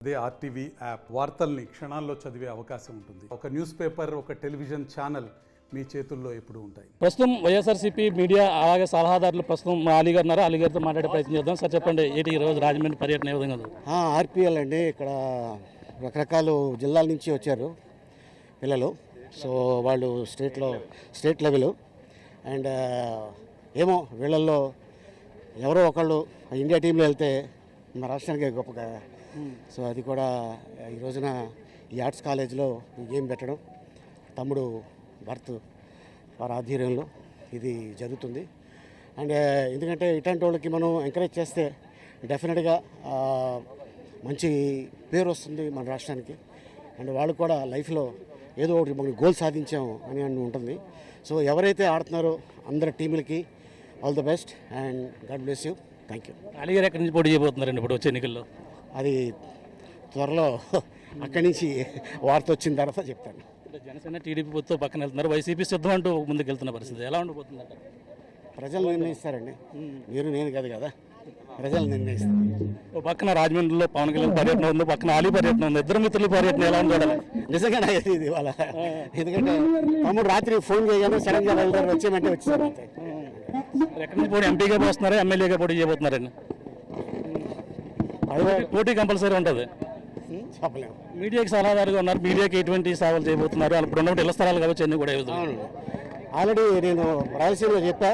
అదే RTV app వార్తల్ని క్షణాల్లో చదివే అవకాశం ఉంటుంది. ఒక న్యూస్ పేపర్, ఒక టెలివిజన్ ఛానల్ మీ చేతుల్లో ఎప్పుడు ఉంటాయి. ప్రస్తుతం వైఎస్ఆర్సీపీ మీడియా అలాగే సలహాదారులు ప్రస్తుతం అలీ గారు ఉన్నారు. అలీ గారితో మాట్లాడే ప్రయత్నం చేద్దాం. సార్ చెప్పండి, ఏంటి ఈరోజు రాజమండ్రి పర్యటన ఏ విధంగా ఉంది? ఆర్పిఎల్ అండి, ఇక్కడ రకరకాల జిల్లాల నుంచి వచ్చారు పిల్లలు. సో వాళ్ళు స్టేట్ లెవెల్ అండ్ ఏమో వీళ్ళల్లో ఎవరో ఒకళ్ళు ఇండియా టీంలో వెళ్తే మన రాష్ట్రానికి గొప్పగా. సో అది కూడా ఈ రోజున ఈ ఆర్ట్స్ కాలేజ్లో ఈ గేమ్ పెట్టడం తమ్ముడు భరత్ వారి ఆధ్వర్యంలో ఇది జరుగుతుంది. అండ్ ఎందుకంటే ఇట్లాంటి వాళ్ళకి మనం ఎంకరేజ్ చేస్తే డెఫినెట్గా మంచి పేరు వస్తుంది మన రాష్ట్రానికి. అండ్ వాళ్ళు కూడా లైఫ్లో ఏదో ఒకటి మనం గోల్ సాధించాం అని ఉంటుంది. సో ఎవరైతే ఆడుతున్నారో అందరి టీములకి all the best and God bless you. Thank you. Ali గారు ఎక్కడి నుంచి పోటీ చేయబోతున్నారండి ఇప్పుడు వచ్చే ఎన్నికల్లో? అది త్వరలో అక్కడి నుంచి వార్త వచ్చిన తర్వాత చెప్తాను. జనసేన టీడీపీ పొత్తు పక్కన వెళ్తున్నారు, వైసీపీ సిద్ధం అంటూ ముందుకు వెళ్తున్న పరిస్థితి ఎలా ఉండబోతుందంట? ప్రజలు నిర్ణయిస్తారండి, మీరు నేను కాదు కదా, ప్రజలు నిర్ణయిస్తారు. ఓ పక్కన రాజమండ్రిలో పవన్ కళ్యాణ్ పర్యటన ఉంది, పక్కన అలీ పర్యటన ఉంది. ఇద్దరు మిత్రుల పర్యటన ఎలా ఉండాలి? నిజంగా ఇది ఇవాళ ఎందుకంటే తమ్ముడు రాత్రి ఫోన్ చేయగానే సడన్గా వెళ్తారు, వచ్చేమంటే వచ్చేసారు. ఎక్కడి నుంచి పోటీ, ఎంపీగా పోస్తున్నారా ఎమ్మెల్యేగా పోటీ చేయబోతున్నారండి? పోటీ కంపల్సరీ ఉంటుంది. చెప్పలేము. మీడియాకి సలహాదారుగా ఉన్నారు, మీడియాకి ఎటువంటి సేవలు చేయబోతున్నారు? ఇప్పుడు ఉన్నప్పుడు ఇళ్ల స్థలాలు కావచ్చు అన్నీ కూడా ఆల్రెడీ నేను రాయలసీమలో చెప్పా,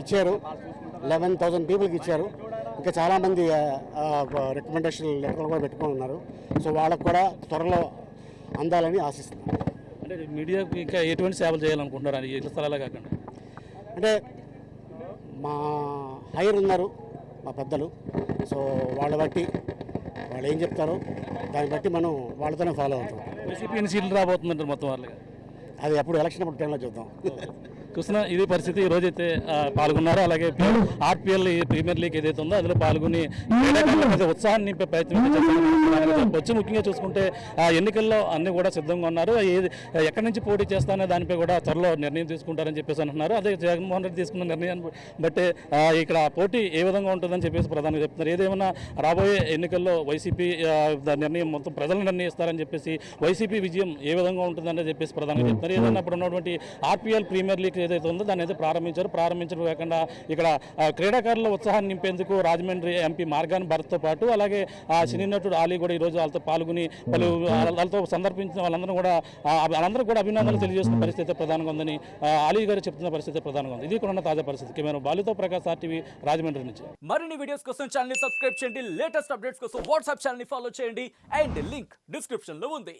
ఇచ్చారు 11,000 పీపుల్కి ఇచ్చారు. ఇంకా చాలామంది రికమెండేషన్ లెటర్లు కూడా పెట్టుకొని ఉన్నారు. సో వాళ్ళకు కూడా త్వరలో అందాలని ఆశిస్తున్నాను. అంటే మీడియాకి ఇంకా ఎటువంటి సేవలు చేయాలనుకుంటున్నారు ఇళ్ల స్థలాలే కాకుండా? అంటే మా హైర్ ఉన్నారు మా పెద్దలు, సో వాళ్ళ బట్టి వాళ్ళు ఏం చెప్తారో దాన్ని బట్టి మనం వాళ్ళతోనే ఫాలో అవుతాం. వైసీపీ ఎన్ని సీట్లు రాబోతుందంటారు మొత్తం వాళ్ళకి? అది అప్పుడు ఎలక్షన్ అప్పుడు టైంలో చూద్దాం. చూస్తున్నా ఇది పరిస్థితి. ఈ రోజైతే పాల్గొన్నారు. అలాగే ఆర్పిఎల్ ప్రీమియర్ లీగ్ ఏదైతే ఉందో అందులో పాల్గొని ఉత్సాహాన్ని నింపే ప్రయత్నం చెప్పొచ్చు. ముఖ్యంగా చూసుకుంటే ఎన్నికల్లో అన్ని కూడా సిద్ధంగా ఉన్నారు. ఎక్కడి నుంచి పోటీ చేస్తానే దానిపై కూడా త్వరలో నిర్ణయం తీసుకుంటారని చెప్పేసి అంటున్నారు. అదే జగన్మోహన్ రెడ్డి తీసుకున్న నిర్ణయాన్ని బట్టి ఇక్కడ పోటీ ఏ విధంగా ఉంటుందని చెప్పేసి ప్రధానంగా చెప్తున్నారు. ఏదేమన్నా రాబోయే ఎన్నికల్లో వైసీపీ నిర్ణయం మొత్తం ప్రజలు నిర్ణయిస్తారని చెప్పేసి, వైసీపీ విజయం ఏ విధంగా ఉంటుందని చెప్పేసి ప్రధానంగా చెప్తున్నారు. ఏదైనా అప్పుడు ఉన్నటువంటి ఆర్పిఎల్ ప్రీమియర్ లీగ్ ఏదైతే ఉందో దాన్ని అయితే ప్రారంభించడం కాకుండా ఇక్కడ క్రీడాకారుల ఉత్సాహాన్ని నింపేందుకు రాజమండ్రి ఎంపీ మార్గాన్ భరత్తో పాటు అలాగే సినీ నటుడు అలీ కూడా ఈరోజు వాళ్ళతో పాల్గొని వాళ్ళతో సందర్భించిన వాళ్ళందరూ కూడా అభినందనలు తెలియజేస్తున్న పరిస్థితి ప్రధానంగా ఉందని అలీ గారు చెప్తున్న పరిస్థితి ప్రధానంగా ఉంది. ఇది కూడా ఉన్న తాజా పరిస్థితి. కెమెరా బాలుతో ప్రకాష్, ఆర్టీవీ, రాజమండ్రి నుంచి. మరిన్ని వీడియోస్ కోసం ఛానల్ ని సబ్స్క్రైబ్ చేయండి, లేటెస్ట్ అప్డేట్స్ కోసం వాట్సాప్ ఛానల్ ని ఫాలో చేయండి అండ్ లింక్ డిస్క్రిప్షన్ లో ఉంది.